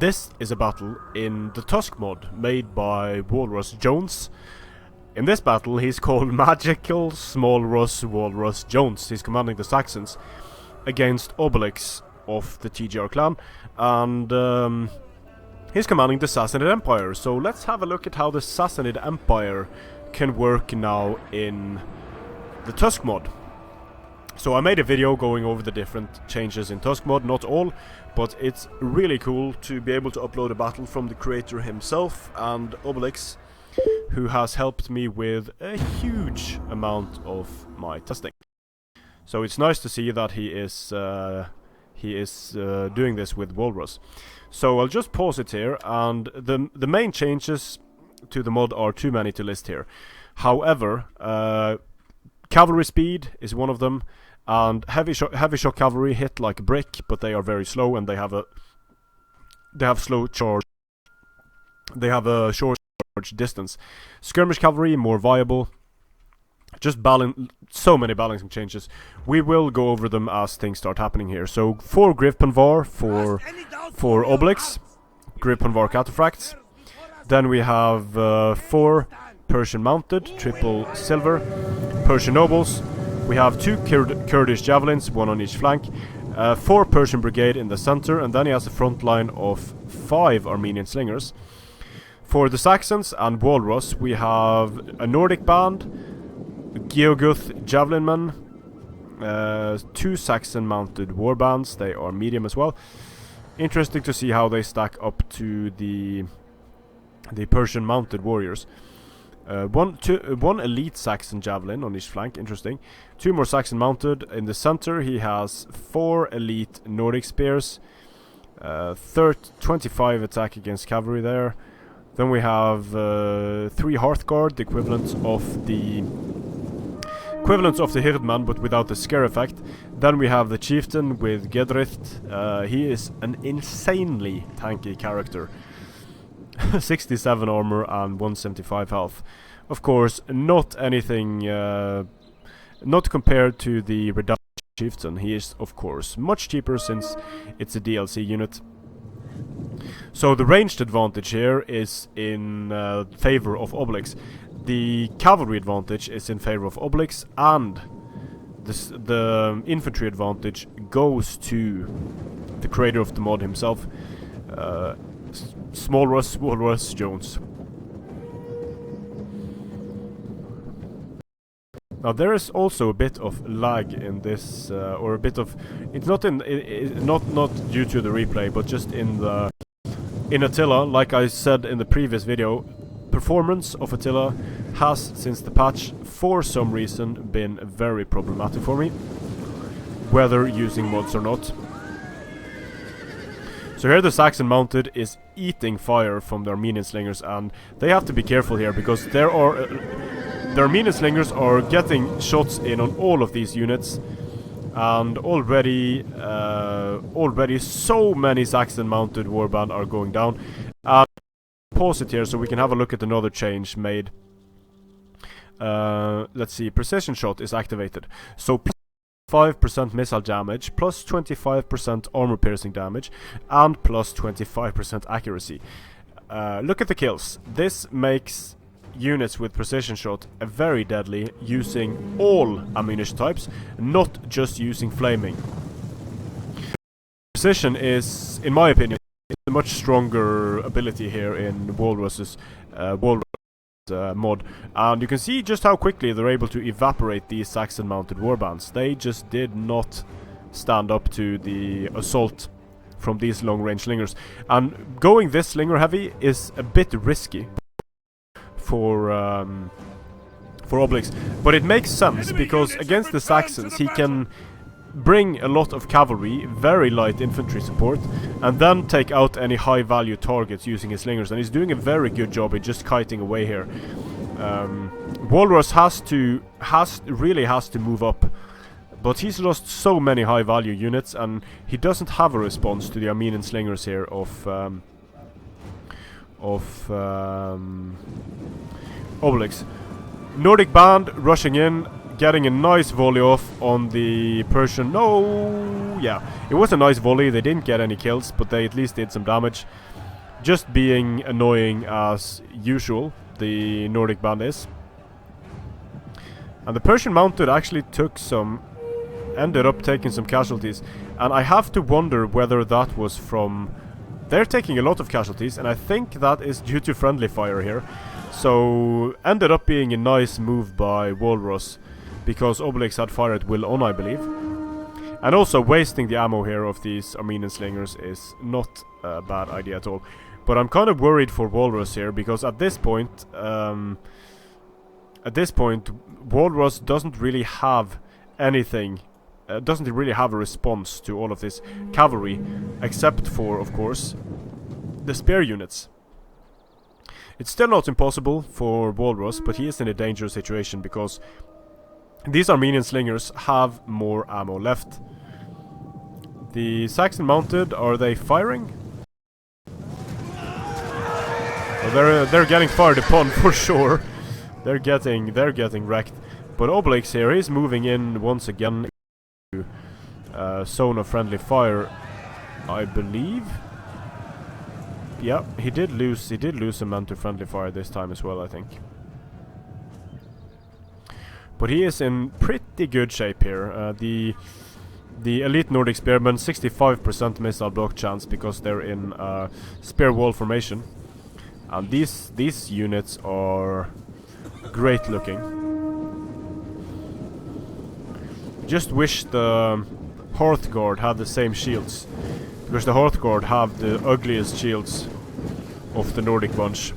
This is a battle in the Tuskmod made by WalrusJones. In this battle he's called Magical Small Russ WalrusJones. He's commanding the Saxons against Obelix of the TGR clan, and he's commanding the Sassanid Empire. So let's have a look at how the Sassanid Empire can work now in the Tuskmod. So I made a video going over the different changes in Tuskmod, not all, but it's really cool to be able to upload a battle from the creator himself and Obelix, who has helped me with a huge amount of my testing. So it's nice to see that he is doing this with Walrus. So I'll just pause it here, and the main changes to the mod are too many to list here. However, cavalry speed is one of them, and heavy shock cavalry hit like a brick, but they are very slow, and they have slow charge. They have a short charge distance. Skirmish cavalry more viable. Just so many balancing changes. We will go over them as things start happening here. So 4 Grifpenvar for Obelix, Grifpenvar cataphracts. Then we have 4 Persian mounted, triple silver, Persian nobles. We have 2 Kurdish javelins, 1 on each flank, 4 Persian brigade in the center, and then he has a front line of 5 Armenian slingers. For the Saxons and Walrus, we have a Nordic band, Geoguth javelin men, 2 Saxon mounted warbands. They are medium as well. Interesting to see how they stack up to the Persian mounted warriors. One elite Saxon javelin on each flank, interesting. 2 more Saxon mounted. In the center he has 4 elite Nordic spears, 25 attack against cavalry there. Then we have 3 Hearthguard, the equivalent of the Hirdman, but without the scare effect. Then we have the Chieftain with Gedrith. He is an insanely tanky character. 67 armor and 175 health. Of course, not anything, not compared to the Reduction Chieftain. He is, of course, much cheaper since it's a DLC unit. So the ranged advantage here is in favor of Obelix. The cavalry advantage is in favor of Obelix, and the infantry advantage goes to the creator of the mod himself, Small Russ WalrusJones. Now there is also a bit of lag in this, or a bit of, it's not not due to the replay, but just in Attila. Like I said in the previous video, performance of Attila has, since the patch, for some reason been very problematic for me, whether using mods or not. So here the Saxon mounted is eating fire from the Armenian slingers, and they have to be careful here, because the Armenian slingers are getting shots in on all of these units, and already so many Saxon mounted warband are going down. Pause it here so we can have a look at another change made. Let's see, precision shot is activated. So 5% missile damage, plus 25% armor piercing damage, and plus 25% accuracy. Look at the kills. This makes units with precision shot very deadly, using all ammunition types, not just using flaming. Precision is, in my opinion, a much stronger ability here in Walrus's mod, and you can see just how quickly they're able to evaporate these Saxon mounted warbands. They just did not stand up to the assault from these long range slingers, and going this slinger heavy is a bit risky for Obelix, but it makes sense, because against the Saxons he can bring a lot of cavalry, very light infantry support, and then take out any high value targets using his slingers, and he's doing a very good job in just kiting away here. Walrus really has to move up, but he's lost so many high value units, and he doesn't have a response to the Armenian slingers here of Obelix. Nordic band rushing in, getting a nice volley off on the Persian. No, yeah, it was a nice volley. They didn't get any kills, but they at least did some damage. just being annoying as usual, the Nordic band is. And the Persian mounted actually ended up taking some casualties, and I have to wonder whether that was from... They're taking a lot of casualties, and I think that is due to friendly fire here. So, ended up being a nice move by Walrus, because Obelix had fire at will on, I believe. And also wasting the ammo here of these Armenian slingers is not a bad idea at all. But I'm kind of worried for Walrus here, because at this point, Walrus doesn't really have anything, doesn't really have a response to all of this cavalry, except for, of course, the spear units. It's still not impossible for Walrus, but he is in a dangerous situation because these Armenian slingers have more ammo left. The Saxon mounted, are they firing? Well, they're getting fired upon for sure. They're getting wrecked. But Obelix here is moving in once again to zone of friendly fire, I believe. Yeah, he did lose a man to friendly fire this time as well, I think. But he is in pretty good shape here. The elite Nordic spearmen, 65% missile block chance because they're in spear wall formation, and these units are great looking. Just wish the Hearthguard had the same shields, because the Hearthguard have the ugliest shields of the Nordic bunch.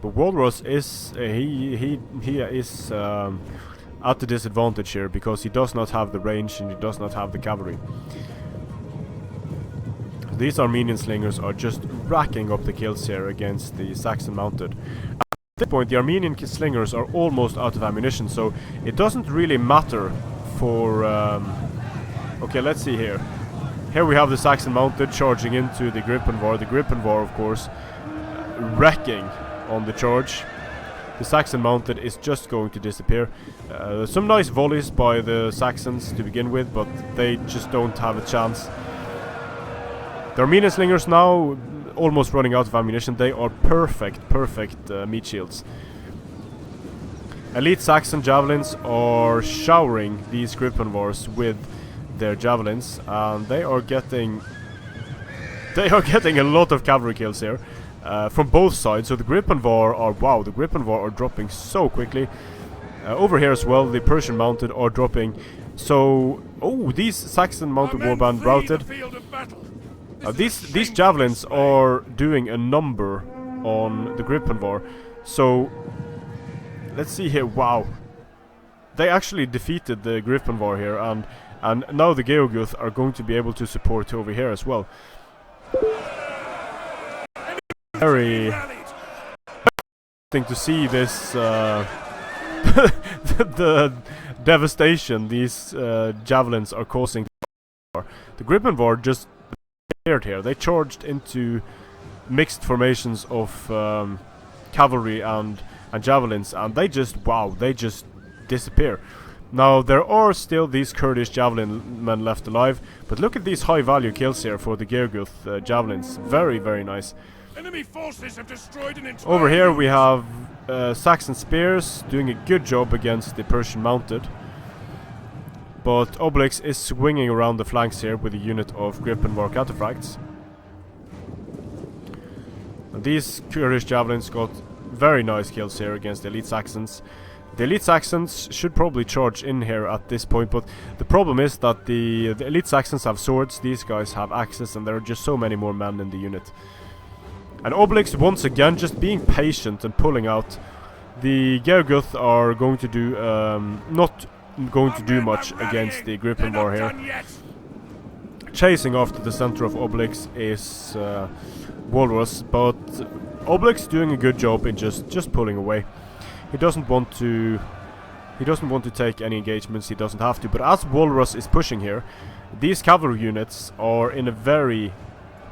But Walrus is he is at the disadvantage here because he does not have the range and he does not have the cavalry. These Armenian slingers are just racking up the kills here against the Saxon mounted. At this point, the Armenian slingers are almost out of ammunition, so it doesn't really matter for... okay, let's see here. Here we have the Saxon mounted charging into the Gripenvar. The Gripenvar, of course, wrecking on the charge. The Saxon mounted is just going to disappear. Some nice volleys by the Saxons to begin with, but they just don't have a chance. The Armenian slingers now almost running out of ammunition. They are perfect meat shields. Elite Saxon javelins are showering these Gripenvars with their javelins, and they are getting a lot of cavalry kills here from both sides. So the Gripenvar are the Gripenvar are dropping so quickly. Over here as well, the Persian mounted are dropping. So these Saxon mounted warband routed. These javelins are doing a number on the Gripenvar. So let's see here. Wow, they actually defeated the Gripenvar here, and now the Geoguth are going to be able to support over here as well. Very interesting to see this the devastation these javelins are causing. The Gripenvar just appeared here. They charged into mixed formations of cavalry and javelins, and they just disappear. Now there are still these Kurdish javelin men left alive, but look at these high value kills here for the Geoguth javelins. Very nice. Enemy forces have destroyed an entire Over here we have Saxon spears doing a good job against the Persian mounted. But Obelix is swinging around the flanks here with a unit of Gripenvar cataphracts. And these Kurdish javelins got very nice kills here against the elite Saxons. The elite Saxons should probably charge in here at this point, but the problem is that the elite Saxons have swords, these guys have axes, and there are just so many more men in the unit. And Obelix once again just being patient and pulling out. The Geoguth are going to do not going to do much against the Gripenvar here. Chasing after the center of Obelix is Walrus, but Obelix doing a good job in just pulling away. He doesn't want to take any engagements, he doesn't have to, but as Walrus is pushing here, these cavalry units are in a very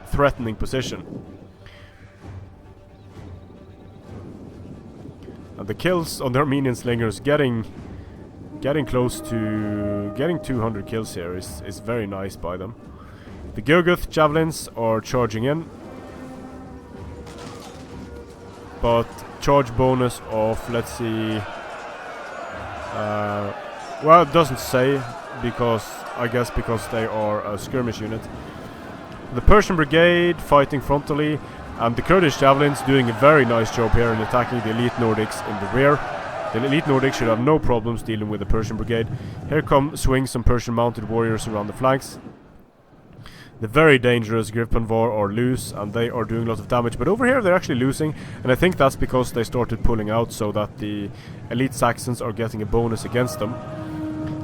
threatening position. And the kills on the Armenian slingers getting getting close to getting 200 kills here is very nice by them. The Gilguth javelins are charging in, but charge bonus of, let's see, well, it doesn't say, because I guess because they are a skirmish unit. The Persian brigade fighting frontally, and the Kurdish javelins doing a very nice job here in attacking the elite Nordics in the rear. The elite Nordics should have no problems dealing with the Persian brigade. Here come swing some Persian mounted warriors around the flanks. The very dangerous Gripenvar are loose, and they are doing lots of damage, but over here they're actually losing, and I think that's because they started pulling out so that the elite Saxons are getting a bonus against them.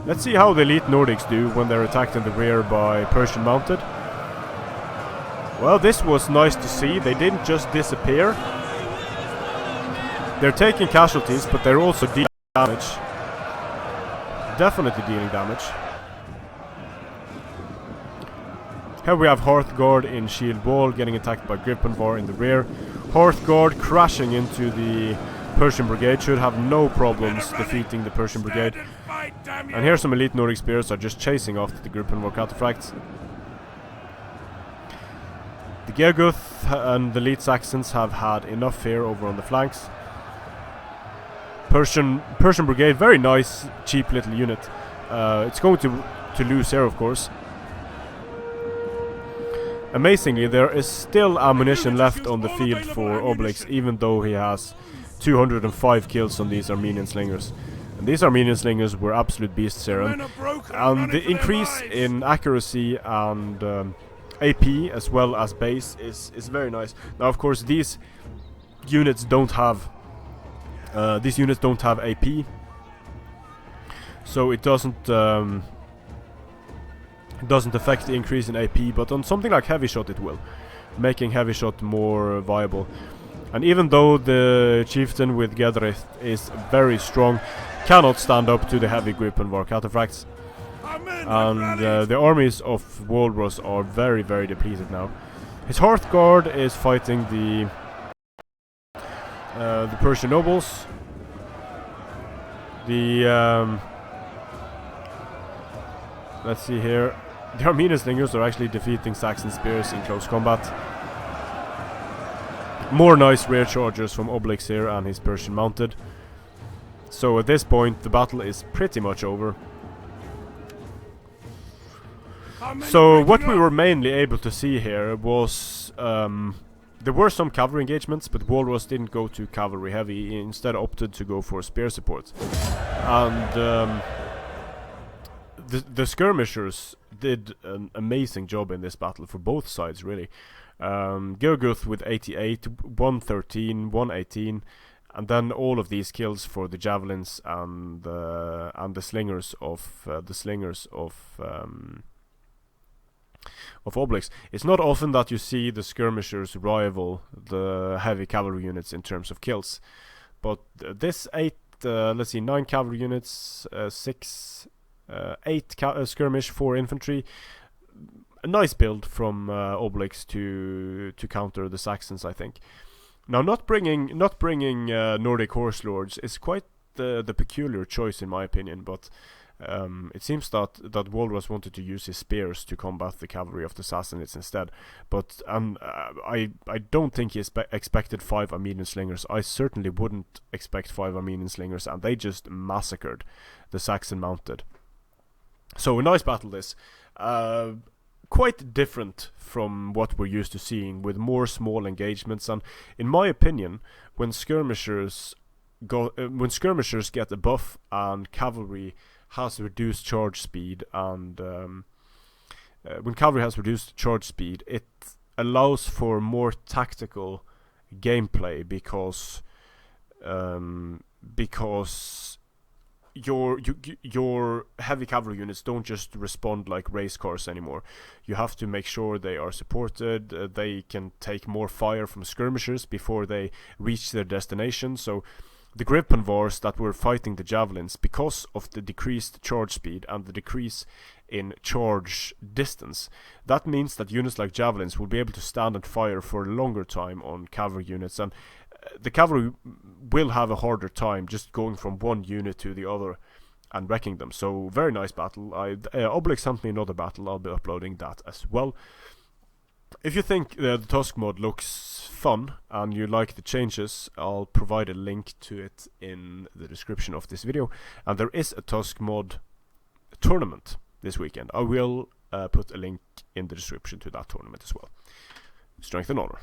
Let's see how the elite Nordics do when they're attacked in the rear by Persian mounted. Well, this was nice to see. They didn't just disappear. They're taking casualties, but they're also dealing damage. Definitely dealing damage. Here we have Hearthguard in shield wall getting attacked by Gripenvar in the rear. Hearthguard crashing into the Persian brigade, should have no problems defeating the Persian brigade. And here some elite Nordic spears are just chasing after the Gripenvar cataphracts. The Gilguth and the elite Saxons have had enough here over on the flanks. Persian brigade, very nice, cheap little unit. It's going to lose here, of course. Amazingly, there is still ammunition left on the field for Obelix, even though he has 205 kills on these Armenian slingers. And these Armenian slingers were absolute beasts here. And the increase in accuracy and AP as well as base is very nice. Now, of course, these units don't have AP, so it doesn't affect the increase in AP. But on something like heavy shot, it will, making heavy shot more viable. And even though the chieftain with Gedrith is very strong, cannot stand up to the heavy Gripenvar cataphracts. And the armies of Walrus are very, very depleted now. His Hearthguard is fighting the Persian nobles. Let's see here. The Armenian slingers are actually defeating Saxon spears in close combat. More nice rear chargers from Obelix here and his Persian mounted. So at this point the battle is pretty much over. So what we were mainly able to see here was there were some cavalry engagements, but Walrus didn't go to cavalry heavy, he instead opted to go for spear support. And the skirmishers did an amazing job in this battle for both sides, really. Gilguth with 88, 113, 118, and then all of these kills for the javelins and the slingers of Obelix. It's not often that you see the skirmishers rival the heavy cavalry units in terms of kills, but this 9 cavalry units, 8 skirmish, 4 infantry. A nice build from Obelix to counter the Saxons, I think. Now, not bringing Nordic horse lords is quite the peculiar choice in my opinion, but it seems that Walrus wanted to use his spears to combat the cavalry of the Sassanids instead. But I don't think he expected 5 Armenian slingers. I certainly wouldn't expect 5 Armenian slingers, and they just massacred the Saxon mounted. So a nice battle this. Quite different from what we're used to seeing, with more small engagements. And in my opinion, when skirmishers get a buff and cavalry has reduced charge speed, and when cavalry has reduced charge speed, it allows for more tactical gameplay, because your heavy cavalry units don't just respond like race cars anymore. You have to make sure they are supported. They can take more fire from skirmishers before they reach their destination. So the Gripenvars that were fighting the javelins, because of the decreased charge speed and the decrease in charge distance, that means that units like javelins will be able to stand and fire for a longer time on cavalry units, and the cavalry will have a harder time just going from one unit to the other and wrecking them. So very nice battle. Obelix sent me another battle. I'll be uploading that as well. If you think the Tuskmod looks fun and you like the changes, I'll provide a link to it in the description of this video. And there is a Tuskmod tournament this weekend. I will put a link in the description to that tournament as well. Strength and honor.